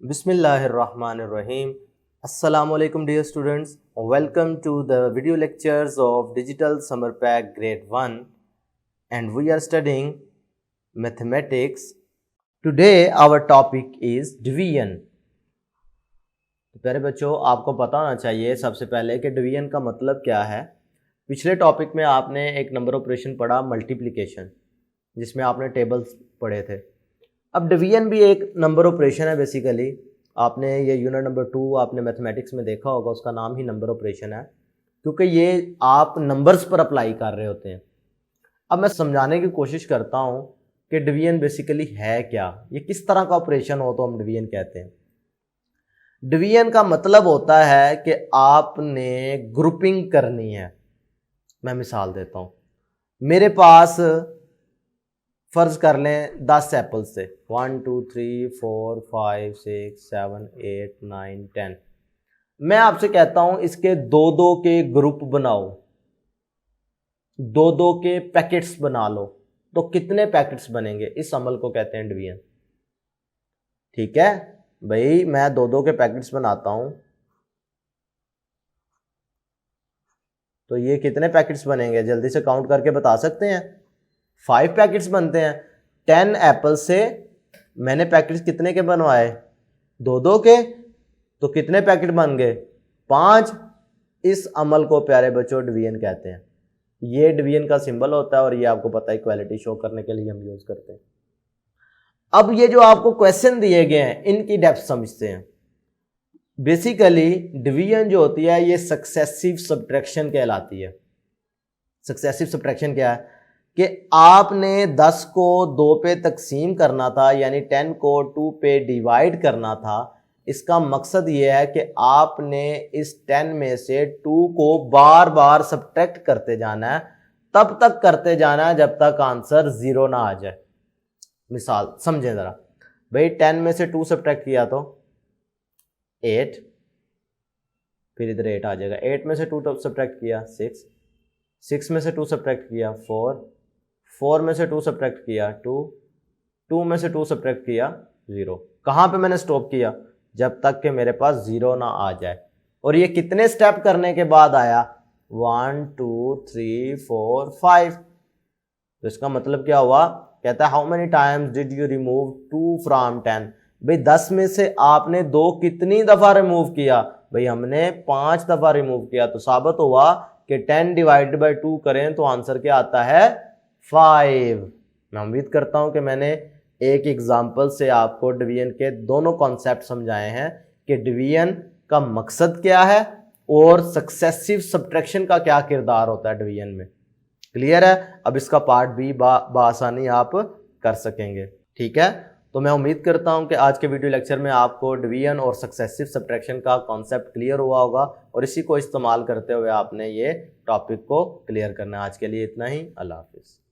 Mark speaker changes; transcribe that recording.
Speaker 1: Bismillahirrahmanirrahim. Assalamualaikum dear students. Welcome to the video lectures of Digital Summer Pack Grade 1 and we are studying mathematics. Today our topic is division. तो प्यारे बच्चों आपको पता होना चाहिए सबसे पहले कि डिवीजन का मतलब क्या है। पिछले टॉपिक में आपने एक नंबर ऑपरेशन पढ़ा मल्टीप्लिकेशन, जिसमें आपने टेबल्स पढ़े थे। अब डिवीजन भी एक नंबर ऑपरेशन है बेसिकली। आपने ये यूनिट नंबर 2 आपने मैथमेटिक्स में देखा होगा, उसका नाम ही नंबर ऑपरेशन है, क्योंकि ये आप नंबर्स पर अप्लाई कर रहे होते हैं। अब मैं समझाने की कोशिश करता हूँ कि डिवीजन बेसिकली है क्या, ये किस तरह का ऑपरेशन हो तो हम डिवीजन कहते हैं। डिवीजन का मतलब होता है कि आपने ग्रुपिंग करनी है। मैं मिसाल देता हूँ, मेरे पास फ़र्ज़ कर लें 10 एप्पल से 1 2 3 4 5 6 7 8 9 10। मैं आपसे कहता हूं इसके दो दो के ग्रुप बनाओ, दो दो के पैकेट्स बना लो, तो कितने पैकेट्स बनेंगे? इस अमल को कहते हैं डिवीजन। ठीक है भाई, मैं दो दो के पैकेट्स बनाता हूं तो ये कितने पैकेट्स बनेंगे? जल्दी से काउंट करके बता सकते हैं। 5 पैकेट्स बनते हैं। 10 एप्पल से मैंने पैकेट्स कितने के बनवाए? दो दो के, तो कितने पैकेट बन गए? 5। इस अमल को प्यारे बच्चों डिवीजन कहते हैं। ये डिवीजन का सिंबल होता है और ये आपको पता है इक्वालिटी शो करने के लिए हम यूज करते हैं। अब ये जो आपको क्वेश्चन दिए गए हैं इनकी डेप्थ समझते हैं। बेसिकली डिवीजन जो होती है ये सक्सेसिव सब्ट्रैक्शन कहलाती है। सक्सेसिव सब्ट्रैक्शन क्या है कि आपने 10 को 2 पे तकसीम करना था, यानी 10 को 2 पे डिवाइड करना था। इसका मकसद ये है कि आपने इस 10 में से 2 को बार बार सब्ट्रैक्ट करते जाना है, तब तक करते जाना है जब तक आंसर 0 ना आ जाए। मिसाल समझें ज़रा भाई, 10 में से 2 सब्ट्रैक्ट किया तो 8, फिर इधर 8 आ जाएगा। 8 में से 2 सब्ट्रैक्ट किया 6, 6 में से 2 सब्ट्रैक्ट किया 4, 4 में से 2 सब्ट्रैक्ट किया 2, 2 में से 2 सब्ट्रैक्ट किया 0। कहाँ पे मैंने स्टॉप किया? जब तक कि मेरे पास 0 ना आ जाए। और ये कितने स्टेप करने के बाद आया? 1 2 3 4 5। तो इसका मतलब क्या हुआ? कहता है how many times did you remove 2 from 10। भाई 10 में से आपने 2 कितनी दफ़ा रिमूव किया? भाई हमने 5 दफ़ा रिमूव किया। तो साबित हुआ कि 10 डिवाइडेड बाई 2 करें तो आंसर क्या आता है? 5। मैं उम्मीद करता हूं कि मैंने एक एग्जाम्पल से आपको डिवीजन के दोनों कॉन्सेप्ट समझाए हैं कि डिवीजन का मकसद क्या है और सक्सेसिव सब्ट्रैक्शन का क्या किरदार होता है डिवीजन में। क्लियर है? अब इसका पार्ट भी बआसानी आप कर सकेंगे। ठीक है, तो मैं उम्मीद करता हूं कि आज के वीडियो लेक्चर में आपको डिवीजन और सक्सेसिव सब्ट्रैक्शन का कॉन्सेप्ट क्लियर हुआ होगा और इसी को इस्तेमाल करते हुए आपने ये टॉपिक को क्लियर करना है। आज के लिए इतना ही। अल्लाह हाफिज़।